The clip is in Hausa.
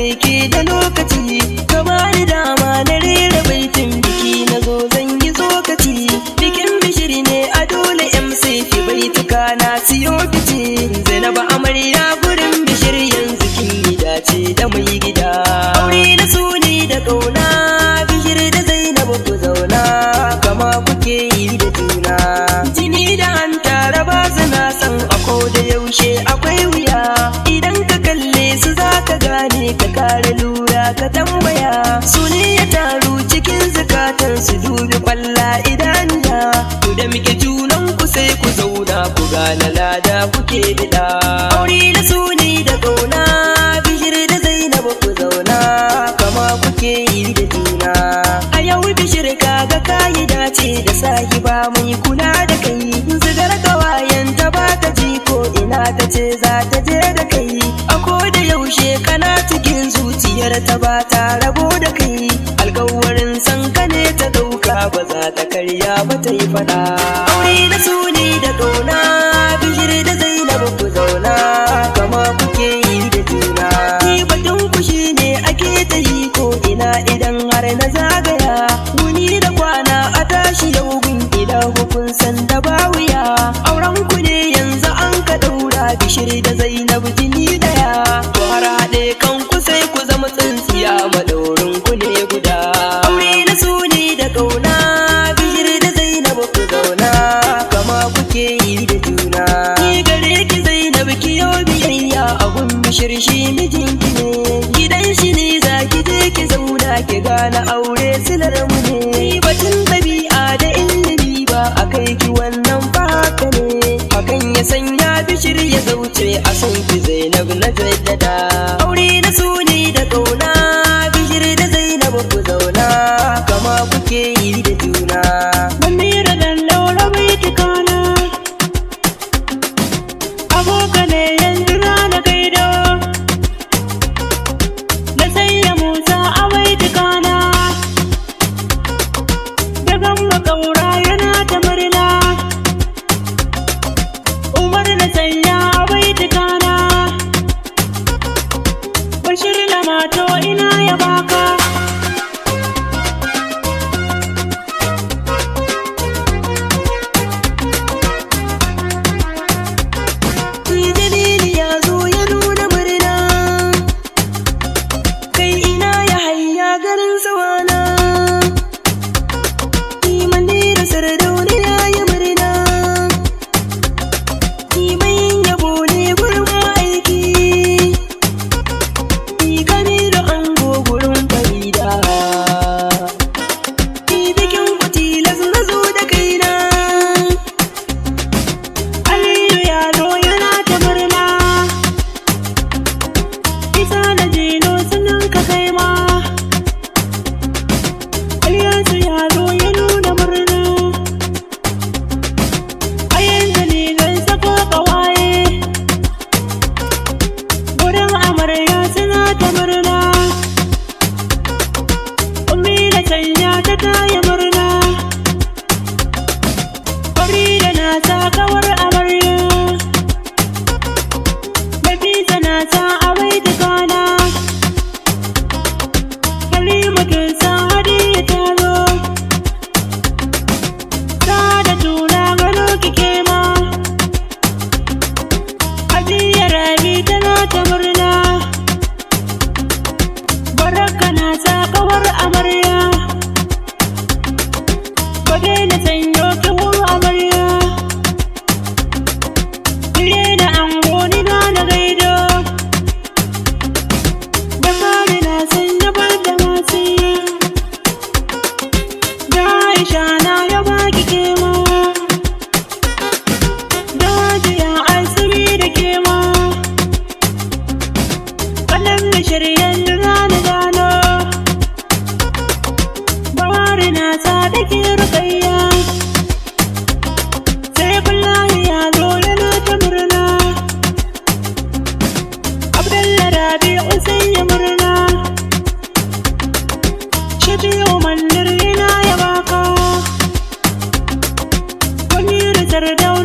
ne ke da lokaci, ka bani dama na rera baitin biki na zo zan yi tsokaci. Bikin Bishir ne a dole MC fi baituka na siyo fice. Zainaba amarya gurin Bishir yanzu kin yi dace da mai gida. Aure na suni da kauna, Bishir da Zainabu ku zauna kama kuke yi da juna. Jini da hanta raba suna san ako da yaushe akwai wuya. Idan ka kalle su za ka gane, ka kare lura ka tambaya. Su ne ya taru cikin zukatan su dubi kwalla idaniya. Ku da muke junan ku sai ku zauna ku gane lada kuke bida. Aure na suni da kauna, Bishir da Zainabu ku zauna kama kuke yi da juna. A yau Bishir kaga kayi dace da sahiba mai kula da kai. Zigar kawayen ta ba ta ji ko ina ta ce za ta je da kai. A ko da yaushe kana cikin zuciyar ta ba ta rabo da kai. Alkawarin san ka ne ta dauka ba za ta karya ba ta yi fada. Aure na suni da kauna, Bishir da Zainabu ku zauna kama kuke yi da juna. Ni batun ku shine ake ta yi ko ina idan har na zagaya. Wuni da kwana a tashi yau gun idan hukun san da ba wuya. Auren ku ne yanzu an ka daura, Bishir da Zainabu jini daya. Ku har haɗe kanku sai ku zama tsintsiya, madaurin ku ne guda. Aure na suni da kauna, Bishir da Zainabu ku zauna kama kuke yi da juna. Ni gare ki Zainabu ki yo biyayya a gun Bishir shi mijinki ne. Gidan shi ne za ki je ki zauna ki gane aure silar mu ne. Batun ɗabi'a da ilimi ba a kai ki wannan ba haka ne. Hakan ya sanya Bishir ya zauce a son ki Zainab na jaddada. Aure na suni da kauna, Bishir da Zainabu ku zauna kama kuke yi da juna. Mamira dan daura bai tikana, aboka ne yanzu na gaido. Na sanya Musa a bai tikana, da gamba kaura yana ta murna. Umar na sanya a bai tikana, Bashir na mato ina ya baka. Dalili ya zo ya nuna murna, kai ina ya hayya garin sawana. Manira Sardauna ya yi murna, mai yabo ne gurin aiki. Kamilu ango gurin Farida, bikin ku tilas na zo da kaina. Aliyu ya zo yana ta murna, Isa da Jino sunan ka kai ma. Aliyansu ya zo ya nuna murna, a yanzu ne zan sako kawaye. Gurin amarya suna ta murna, Ummi da sanya ta taya murna. Farida na sa kawar amarya, Nafisa na sa a bai tukana. Halimatu sa hadiya ta zo, Sadatu na gano kike ma. Hadiya Rabi tana ta murna, Baraka na sa kawar amarya, Bade na sanyo kawar amarya. Dire da ango ni na gaido, da fari na sanya bar da masu. Da Aisha na ya baki kema, da Hajiya Asimi da kema. Kalan da shiryen da na gano, Bawari na sa da ke rukayya. Sai kullahi ya zo yana ta murna, Abdullah Rabi'u sai ya murna. Shafi'u Mandir yana ya baka, Munir Sardauna